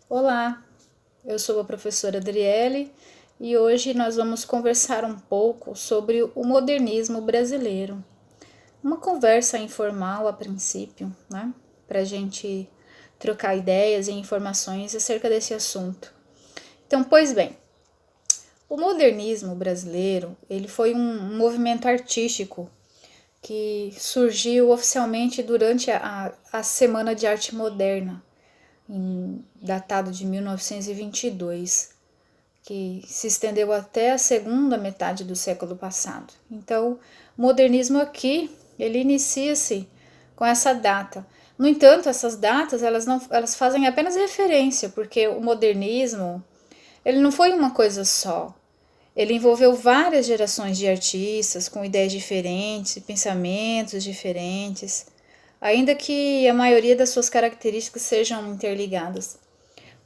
Olá, eu sou a professora Adriele e hoje nós vamos conversar um pouco sobre o modernismo brasileiro. Uma conversa informal a princípio, né? Para a gente trocar ideias e informações acerca desse assunto. Então, pois bem, o modernismo brasileiro ele foi um movimento artístico que surgiu oficialmente durante a Semana de Arte Moderna, datado de 1922, que se estendeu até a segunda metade do século passado. Então, o modernismo aqui, ele inicia-se com essa data. No entanto, essas datas, elas fazem apenas referência, porque o modernismo, ele não foi uma coisa só. Ele envolveu várias gerações de artistas com ideias diferentes, pensamentos diferentes, ainda que a maioria das suas características sejam interligadas.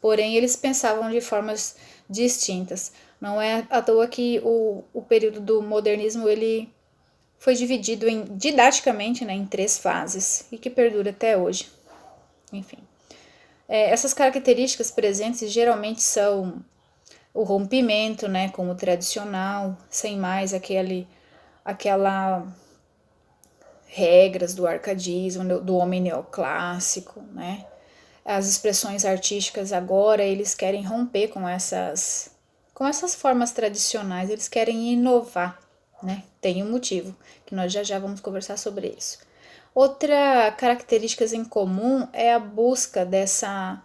Porém, eles pensavam de formas distintas. Não é à toa que o período do modernismo ele foi dividido didaticamente, né, em 3 fases e que perdura até hoje. Enfim, essas características presentes geralmente são o rompimento, né, com o tradicional, sem mais aquela regras do arcadismo, do homem neoclássico, né? As expressões artísticas agora eles querem romper com essas formas tradicionais, eles querem inovar, né? Tem um motivo que nós já vamos conversar sobre isso. Outra característica em comum é a busca dessa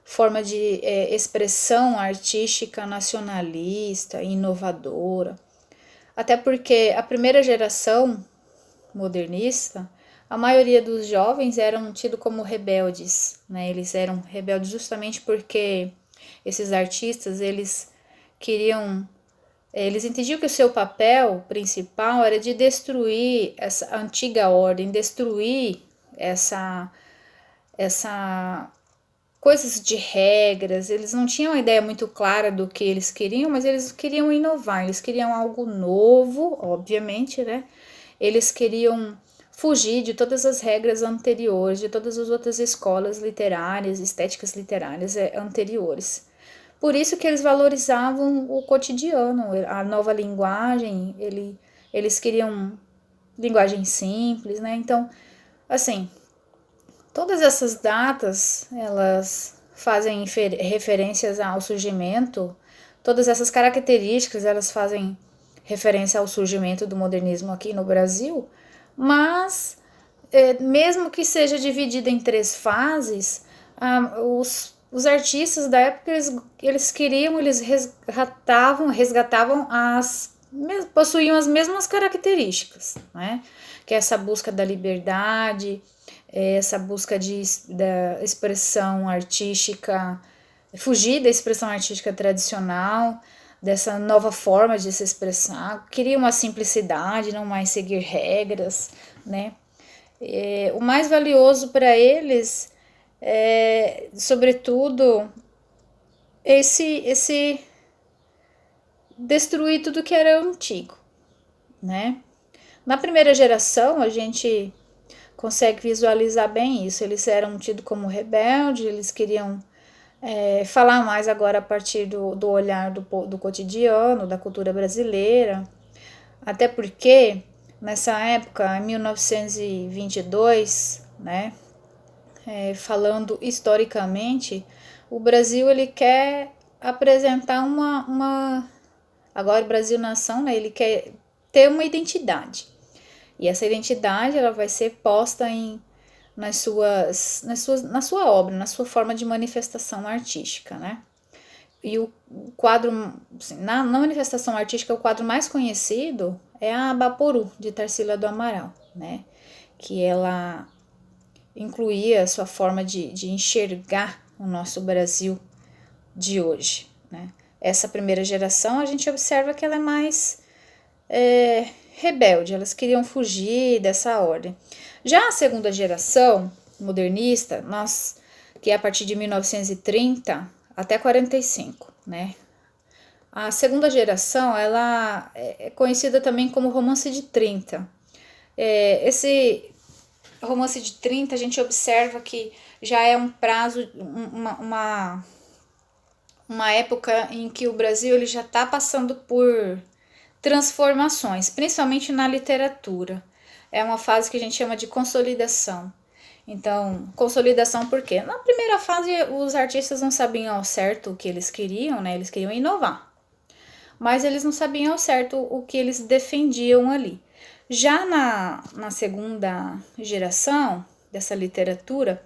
forma de expressão artística nacionalista, inovadora. Até porque a primeira geração modernista, a maioria dos jovens eram tidos como rebeldes, né? Eles eram rebeldes justamente porque esses artistas, eles entendiam que o seu papel principal era de destruir essa antiga ordem, destruir essa coisas de regras, eles não tinham uma ideia muito clara do que eles queriam, mas eles queriam inovar, eles queriam algo novo, obviamente, né? Eles queriam fugir de todas as regras anteriores, de todas as outras escolas literárias, estéticas literárias anteriores. Por isso que eles valorizavam o cotidiano, a nova linguagem, eles queriam linguagem simples, né? Então, assim, todas essas datas, elas fazem referências ao surgimento, todas essas características, elas fazem referência ao surgimento do modernismo aqui no Brasil, mas mesmo que seja dividida em 3 fases, os artistas da época, eles resgatavam possuíam as mesmas características, né? Que é essa busca da liberdade, essa busca da expressão artística, fugir da expressão artística tradicional, dessa nova forma de se expressar, queria uma simplicidade, não mais seguir regras, né? O mais valioso para eles sobretudo, esse destruir tudo que era antigo, né? Na primeira geração, a gente consegue visualizar bem isso. Eles eram tidos como rebeldes, eles queriam falar mais agora a partir do olhar do cotidiano, da cultura brasileira. Até porque, nessa época, em 1922, né, falando historicamente, o Brasil ele quer apresentar agora o Brasil nação, né, ele quer ter uma identidade. E essa identidade ela vai ser posta na sua obra, na sua forma de manifestação artística, né? E o quadro, assim, na manifestação artística, o quadro mais conhecido é a Abaporu, de Tarsila do Amaral, né? Que ela incluía a sua forma de enxergar o nosso Brasil de hoje, né? Essa primeira geração, a gente observa que ela é mais rebelde, elas queriam fugir dessa ordem. Já a segunda geração modernista, que é a partir de 1930 até 45, né? A segunda geração, ela é conhecida também como romance de 30. Esse romance de 30, a gente observa que já é um prazo, uma época em que o Brasil ele já está passando por transformações, principalmente na literatura. É uma fase que a gente chama de consolidação. Então, consolidação por quê? Na primeira fase, os artistas não sabiam ao certo o que eles queriam, né? Eles queriam inovar, mas eles não sabiam ao certo o que eles defendiam ali. Já na segunda geração dessa literatura,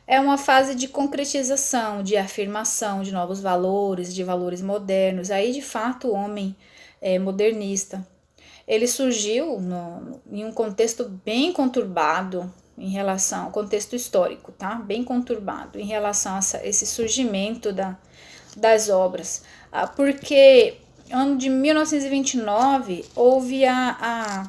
é uma fase de concretização, de afirmação de novos valores, de valores modernos. Aí, de fato, o homem é modernista. Ele surgiu em um contexto bem conturbado em relação ao contexto histórico, tá? Bem conturbado em relação a esse surgimento das obras. Porque ano de 1929 houve a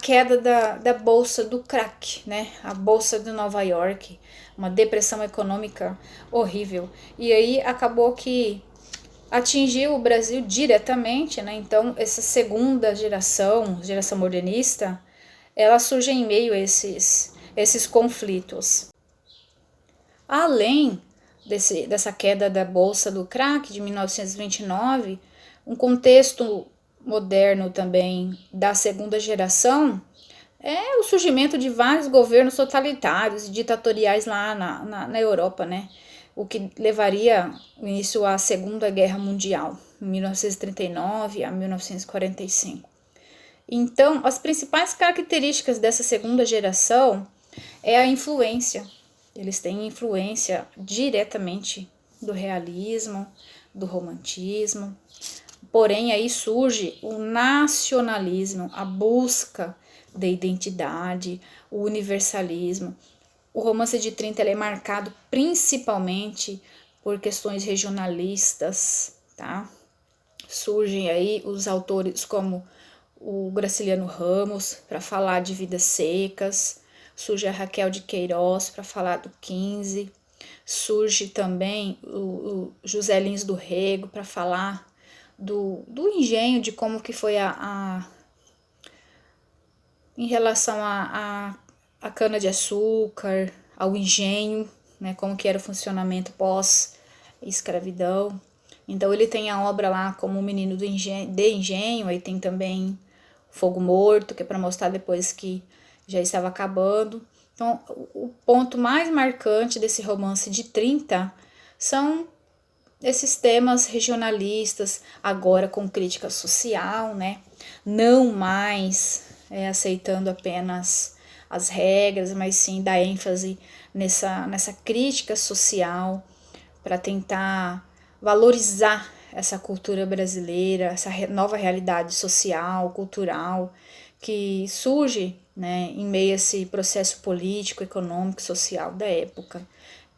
queda da bolsa do crack, né? A bolsa de Nova York, uma depressão econômica horrível. E aí acabou que atingiu o Brasil diretamente, né? Então, essa segunda geração modernista, ela surge em meio a esses conflitos. Além dessa queda da bolsa do crack de 1929, um contexto moderno também da segunda geração é o surgimento de vários governos totalitários e ditatoriais lá na Europa, né? O que levaria o início à Segunda Guerra Mundial, em 1939 a 1945. Então, as principais características dessa segunda geração é a influência. Eles têm influência diretamente do realismo, do romantismo. Porém, aí surge o nacionalismo, a busca da identidade, o universalismo. O romance de 30 ele é marcado principalmente por questões regionalistas, tá? Surgem aí os autores como o Graciliano Ramos para falar de Vidas Secas, surge a Raquel de Queiroz para falar do 15, surge também o José Lins do Rego para falar do engenho, de como que foi em relação a cana-de-açúcar, ao engenho, né, como que era o funcionamento pós-escravidão. Então ele tem a obra lá como o Menino de Engenho, aí tem também Fogo Morto, que é para mostrar depois que já estava acabando. Então o ponto mais marcante desse romance de 30 são esses temas regionalistas, agora com crítica social, né? Não mais aceitando apenas as regras, mas sim dar ênfase nessa crítica social para tentar valorizar essa cultura brasileira, essa nova realidade social, cultural que surge, né, em meio a esse processo político, econômico, social da época.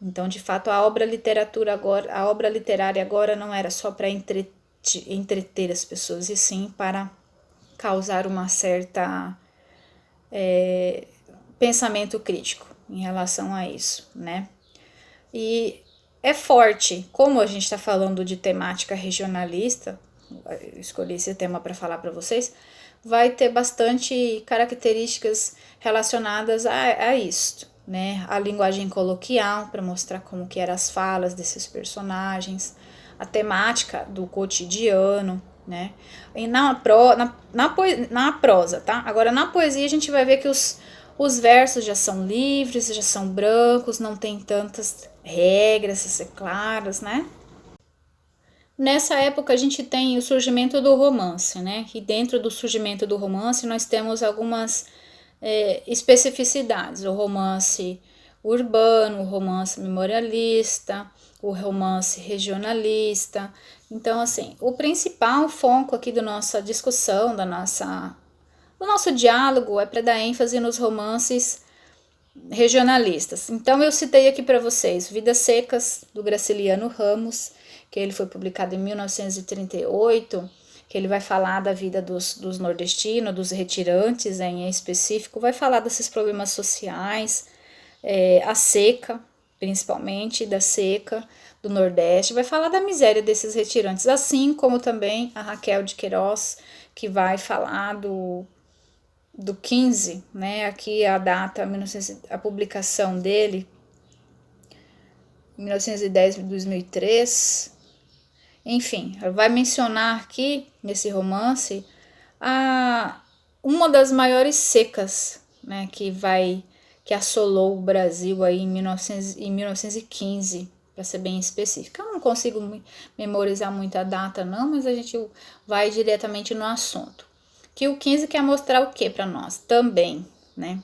Então, de fato, a obra literária agora não era só para entreter as pessoas, e sim para causar uma certa pensamento crítico em relação a isso, né? E é forte, como a gente está falando de temática regionalista, eu escolhi esse tema para falar para vocês, vai ter bastante características relacionadas a isso, né? A linguagem coloquial, para mostrar como que eram as falas desses personagens, a temática do cotidiano, né? E na prosa, tá? Agora, na poesia, a gente vai ver que os versos já são livres, já são brancos, não tem tantas regras claras, né? Nessa época a gente tem o surgimento do romance, né? E dentro do surgimento do romance nós temos algumas especificidades. O romance urbano, o romance memorialista, o romance regionalista. Então, assim, o principal foco aqui da nossa discussão, do nosso diálogo é para dar ênfase nos romances regionalistas. Então, eu citei aqui para vocês Vidas Secas, do Graciliano Ramos, que ele foi publicado em 1938, que ele vai falar da vida dos nordestinos, dos retirantes em específico, vai falar desses problemas sociais, a seca, principalmente da seca do Nordeste, vai falar da miséria desses retirantes, assim como também a Raquel de Queiroz, que vai falar do 15, né? Aqui a data, a publicação dele, 1910, 2003. Enfim, vai mencionar aqui, nesse romance, uma das maiores secas, né, que assolou o Brasil aí em 1915, para ser bem específica. Eu não consigo memorizar muito a data não, mas a gente vai diretamente no assunto. Que o 15 quer mostrar o que para nós? Também, né?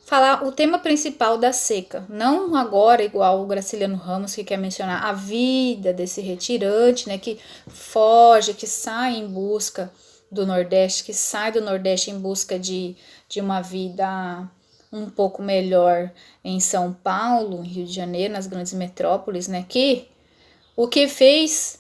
Falar o tema principal da seca, não agora igual o Graciliano Ramos, que quer mencionar a vida desse retirante, né, que foge, que sai em busca do Nordeste, que sai do Nordeste em busca de uma vida um pouco melhor em São Paulo, Rio de Janeiro, nas grandes metrópoles, né, que o que fez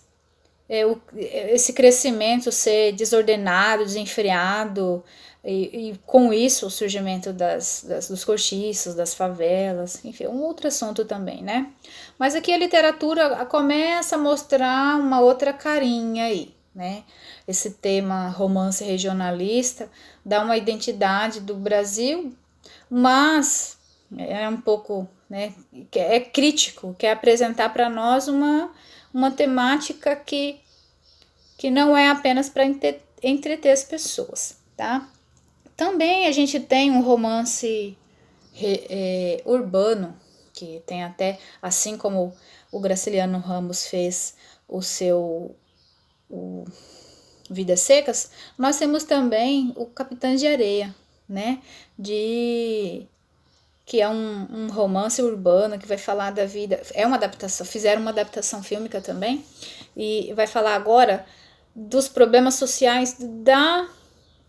esse crescimento ser desordenado, desenfreado, e com isso o surgimento dos cortiços, das favelas, enfim, um outro assunto também, né? Mas aqui a literatura começa a mostrar uma outra carinha aí, né? Esse tema romance regionalista dá uma identidade do Brasil, mas é um pouco, né, é crítico, quer apresentar para nós uma temática que não é apenas para entreter as pessoas, tá? Também a gente tem um romance urbano, que tem até, assim como o Graciliano Ramos fez o Vidas Secas, nós temos também o Capitães de Areia, né? Que é um romance urbano que vai falar da vida. É uma adaptação, fizeram uma adaptação fílmica também, e vai falar agora dos problemas sociais da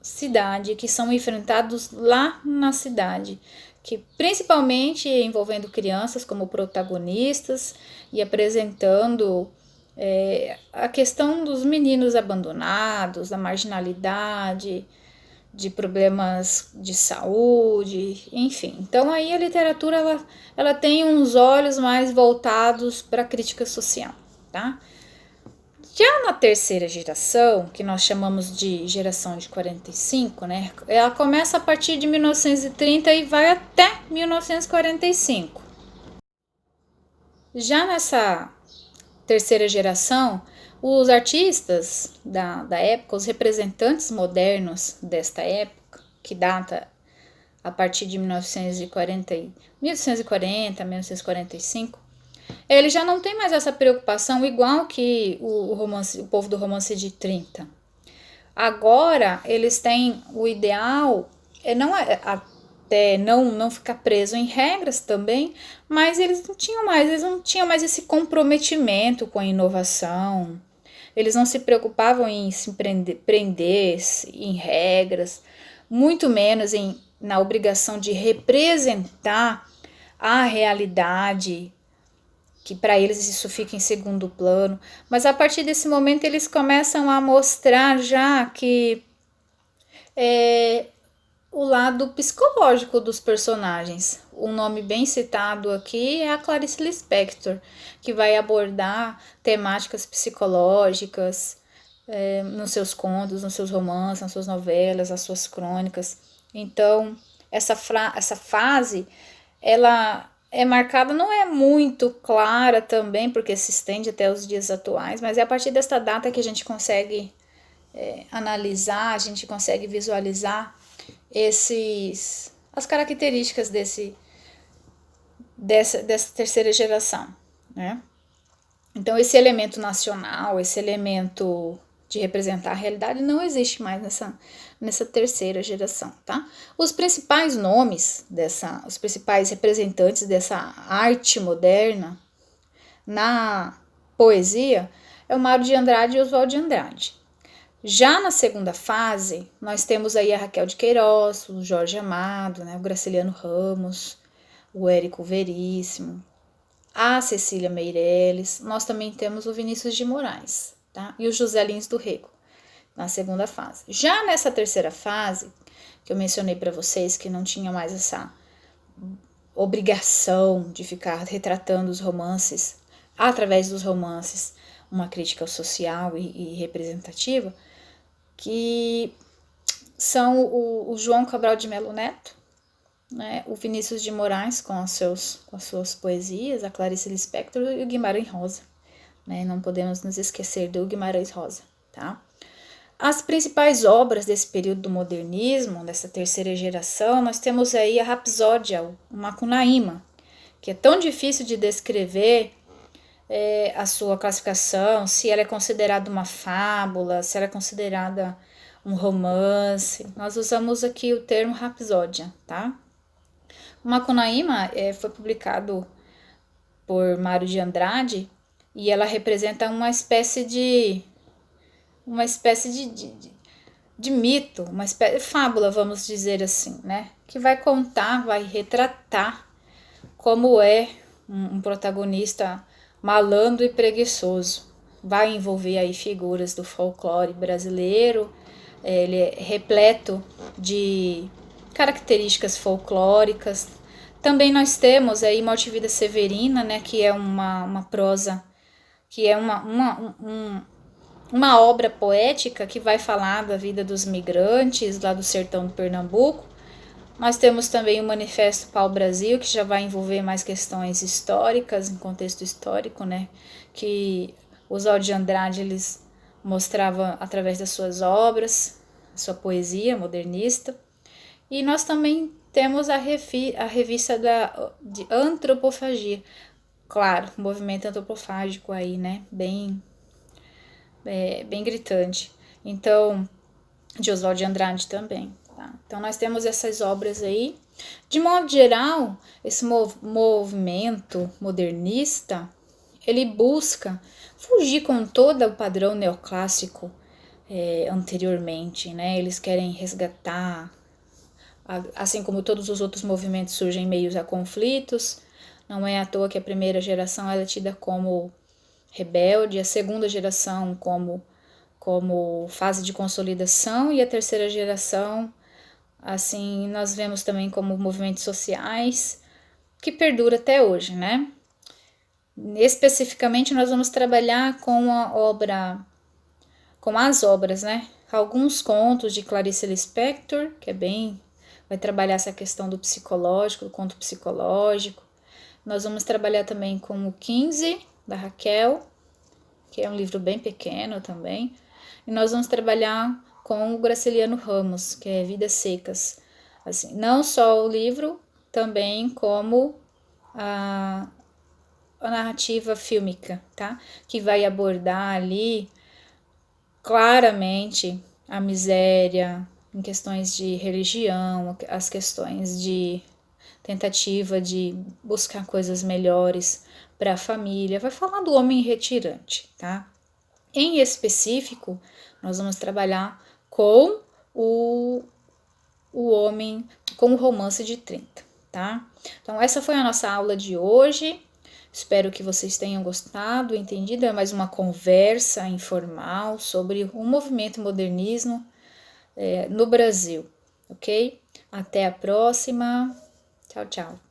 cidade, que são enfrentados lá na cidade, que principalmente envolvendo crianças como protagonistas e apresentando a questão dos meninos abandonados, da marginalidade, de problemas de saúde, enfim. Então aí a literatura ela tem uns olhos mais voltados para a crítica social, tá? Já na terceira geração, que nós chamamos de geração de 45, né? Ela começa a partir de 1930 e vai até 1945. Já nessa terceira geração, os artistas da época, os representantes modernos desta época, que data a partir de 1940, 1945, ele já não tem mais essa preocupação igual que o povo do romance de 30. Agora eles têm o ideal, até não ficar preso em regras também, mas eles não tinham mais esse comprometimento com a inovação. Eles não se preocupavam em se prender em regras, muito menos na obrigação de representar a realidade, que para eles isso fica em segundo plano, mas a partir desse momento eles começam a mostrar já que o lado psicológico dos personagens. Um nome bem citado aqui é a Clarice Lispector, que vai abordar temáticas psicológicas nos seus contos, nos seus romances, nas suas novelas, nas suas crônicas. Então, essa fase, ela é marcada, não é muito clara também, porque se estende até os dias atuais, mas é a partir desta data que a gente consegue analisar, a gente consegue visualizar as características dessa terceira geração, né? Então esse elemento nacional, esse elemento de representar a realidade não existe mais nessa terceira geração, tá? Os principais nomes os principais representantes dessa arte moderna na poesia é o Mário de Andrade e Oswald de Andrade. Já na segunda fase, nós temos aí a Raquel de Queiroz, o Jorge Amado, né, o Graciliano Ramos, o Érico Veríssimo, a Cecília Meirelles, nós também temos o Vinícius de Moraes, tá? E o José Lins do Rego, na segunda fase. Já nessa terceira fase, que eu mencionei para vocês, que não tinha mais essa obrigação de ficar retratando os romances, através dos romances, uma crítica social e representativa, que são o João Cabral de Melo Neto, né, o Vinícius de Moraes com as suas poesias, a Clarice Lispector e o Guimarães Rosa. Né, não podemos nos esquecer do Guimarães Rosa. Tá? As principais obras desse período do modernismo, dessa terceira geração, nós temos aí a Rapsódia, o Macunaíma, que é tão difícil de descrever a sua classificação, se ela é considerada uma fábula, se ela é considerada um romance. Nós usamos aqui o termo Rapsódia, tá? O Macunaíma foi publicado por Mário de Andrade e ela representa uma espécie de mito, uma espécie de fábula, vamos dizer assim, né? Que vai contar, vai retratar como é um protagonista malandro e preguiçoso. Vai envolver aí figuras do folclore brasileiro, ele é repleto de características folclóricas. Também nós temos aí Morte e Vida Severina, né, que é uma prosa, que é uma obra poética que vai falar da vida dos migrantes lá do sertão do Pernambuco. Nós temos também o Manifesto Pau-Brasil, que já vai envolver mais questões históricas, em contexto histórico, né? Que Oswald de Andrade eles mostrava através das suas obras, sua poesia modernista. E nós também temos a revista de antropofagia. Claro, movimento antropofágico aí, né? Bem gritante. Então, de Oswald de Andrade também. Tá? Então, nós temos essas obras aí. De modo geral, esse movimento modernista, ele busca fugir com todo o padrão neoclássico anteriormente, né? Eles querem resgatar, assim como todos os outros movimentos surgem em meio a conflitos. Não é à toa que a primeira geração ela é tida como rebelde, a segunda geração como fase de consolidação e a terceira geração, assim, nós vemos também como movimentos sociais que perdura até hoje, né? Especificamente nós vamos trabalhar com as obras, né? Alguns contos de Clarice Lispector, que vai trabalhar essa questão do psicológico, do conto psicológico. Nós vamos trabalhar também com o 15, da Raquel, que é um livro bem pequeno também. E nós vamos trabalhar com o Graciliano Ramos, que é Vidas Secas. Assim, não só o livro, também como a narrativa fílmica, tá? Que vai abordar ali claramente a miséria, em questões de religião, as questões de tentativa de buscar coisas melhores para a família. Vai falar do homem retirante, tá? Em específico, nós vamos trabalhar com o homem, com o romance de 30, tá? Então, essa foi a nossa aula de hoje. Espero que vocês tenham gostado, entendido. É mais uma conversa informal sobre o movimento modernismo no Brasil, ok? Até a próxima. Tchau, tchau.